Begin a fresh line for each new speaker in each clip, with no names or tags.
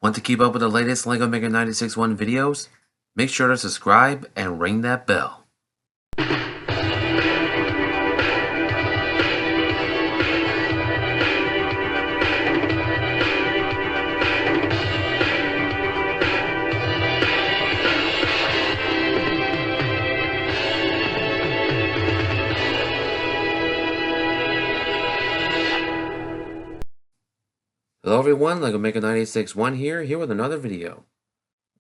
Want to keep up with the latest LEGO Maker 96.1 videos? Make sure to subscribe and ring that bell. Hello everyone, LEGO Maker 96.1 here with another video.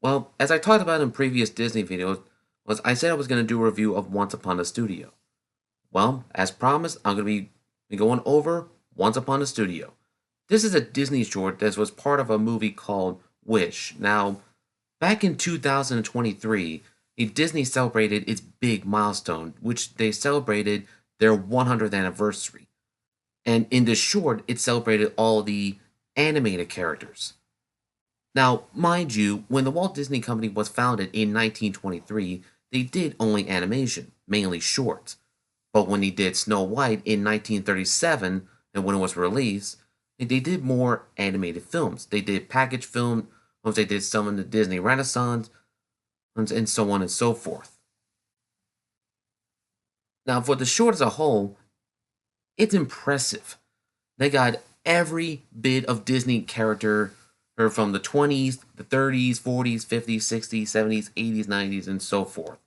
Well, as I talked about in previous Disney videos, I said I was going to do a review of Once Upon a Studio. Well, as promised, I'm going to be going over Once Upon a Studio. This is a Disney short that was part of a movie called Wish. Now, back in 2023, Disney celebrated its big milestone, which they celebrated their 100th anniversary. And in the short, it celebrated all the animated characters. Now, mind you, when the Walt Disney Company was founded in 1923, they did only animation, mainly shorts. But when they did Snow White in 1937, and when it was released, they did more animated films. They did package film, they did some in the Disney Renaissance, and so on and so forth. Now, for the short as a whole, it's impressive. They got every bit of Disney character from the 20s, the 30s, 40s, 50s, 60s, 70s, 80s, 90s, and so forth,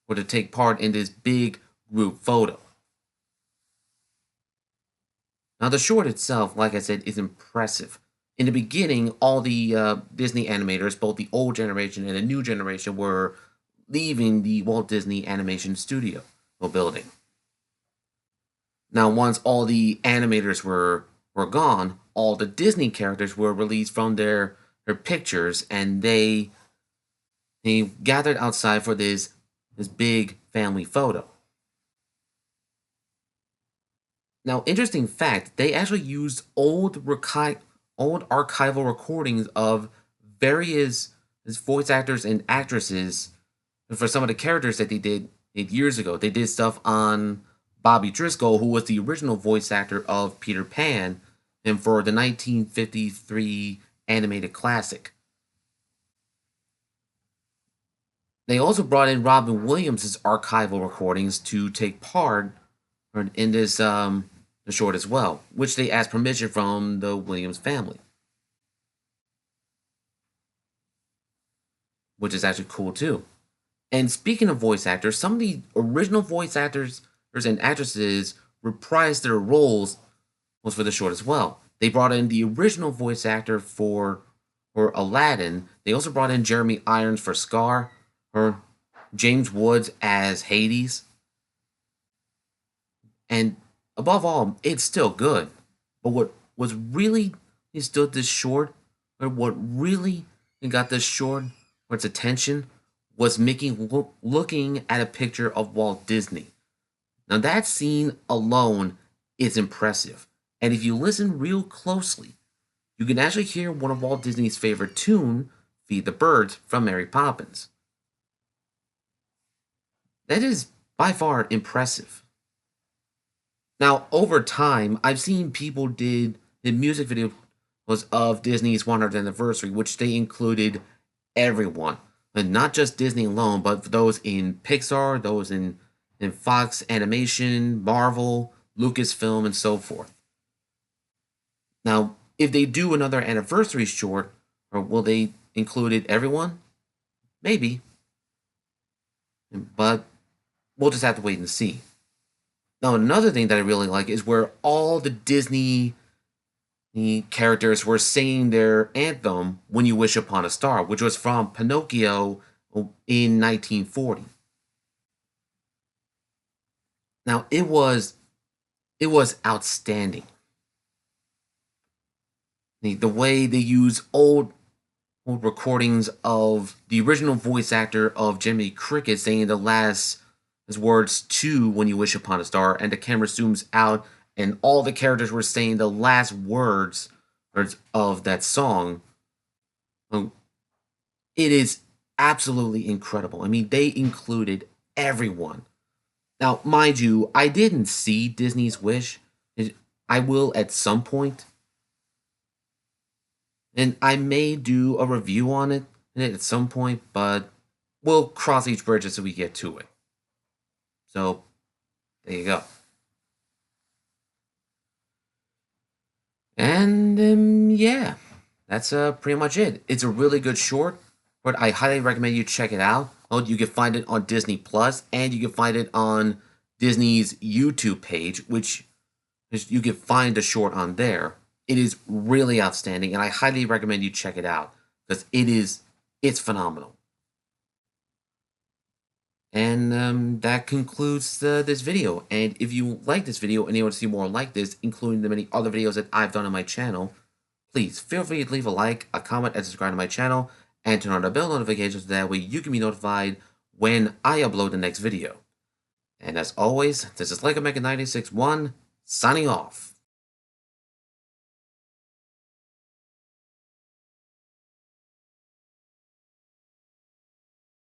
or to take part in this big group photo. Now, the short itself, like I said, is impressive. In the beginning, all the Disney animators, both the old generation and the new generation, were leaving the Walt Disney Animation Studio building. Now, once all the animators were gone, all the Disney characters were released from their pictures, and they gathered outside for this big family photo. Now, interesting fact, they actually used old archival recordings of various voice actors and actresses for some of the characters that they did years ago. They did stuff on Bobby Driscoll, who was the original voice actor of Peter Pan, and for the 1953 animated classic. They also brought in Robin Williams' archival recordings to take part in this the short as well, which they asked permission from the Williams family, which is actually cool too. And speaking of voice actors, some of the original voice actors and actresses reprised their roles for the short as well. They brought in the original voice actor for Aladdin. They also brought in Jeremy Irons for Scar, or James Woods as Hades. And above all, it's still good. But what was really stood this short, or what really got this short for its attention, was Mickey looking at a picture of Walt Disney. Now that scene alone is impressive. And if you listen real closely, you can actually hear one of Walt Disney's favorite tune, Feed the Birds, from Mary Poppins. That is by far impressive. Now, over time, I've seen people did the music video of Disney's 100th anniversary, which they included everyone. And not just Disney alone, but those in Pixar, those in Fox Animation, Marvel, Lucasfilm, and so forth. Now, if they do another anniversary short, or will they include everyone? Maybe. But we'll just have to wait and see. Now, another thing that I really like is where all the Disney characters were singing their anthem, When You Wish Upon a Star, which was from Pinocchio in 1940. Now, it was outstanding. The way they use old recordings of the original voice actor of Jiminy Cricket saying the last words to When You Wish Upon a Star, and the camera zooms out and all the characters were saying the last words of that song. It is absolutely incredible. I mean, they included everyone. Now, mind you, I didn't see Disney's Wish. I will at some point. And I may do a review on it at some point, but we'll cross each bridge as we get to it. So, there you go. And yeah, that's pretty much it. It's a really good short, but I highly recommend you check it out. Oh, you can find it on Disney Plus, and you can find it on Disney's YouTube page, which you can find the short on there. It is really outstanding, and I highly recommend you check it out because it's phenomenal. And that concludes this video. And if you like this video and you want to see more like this, including the many other videos that I've done on my channel, please feel free to leave a like, a comment, and subscribe to my channel, and turn on the bell notifications so that way you can be notified when I upload the next video. And as always, this is LegoMecha961, signing off.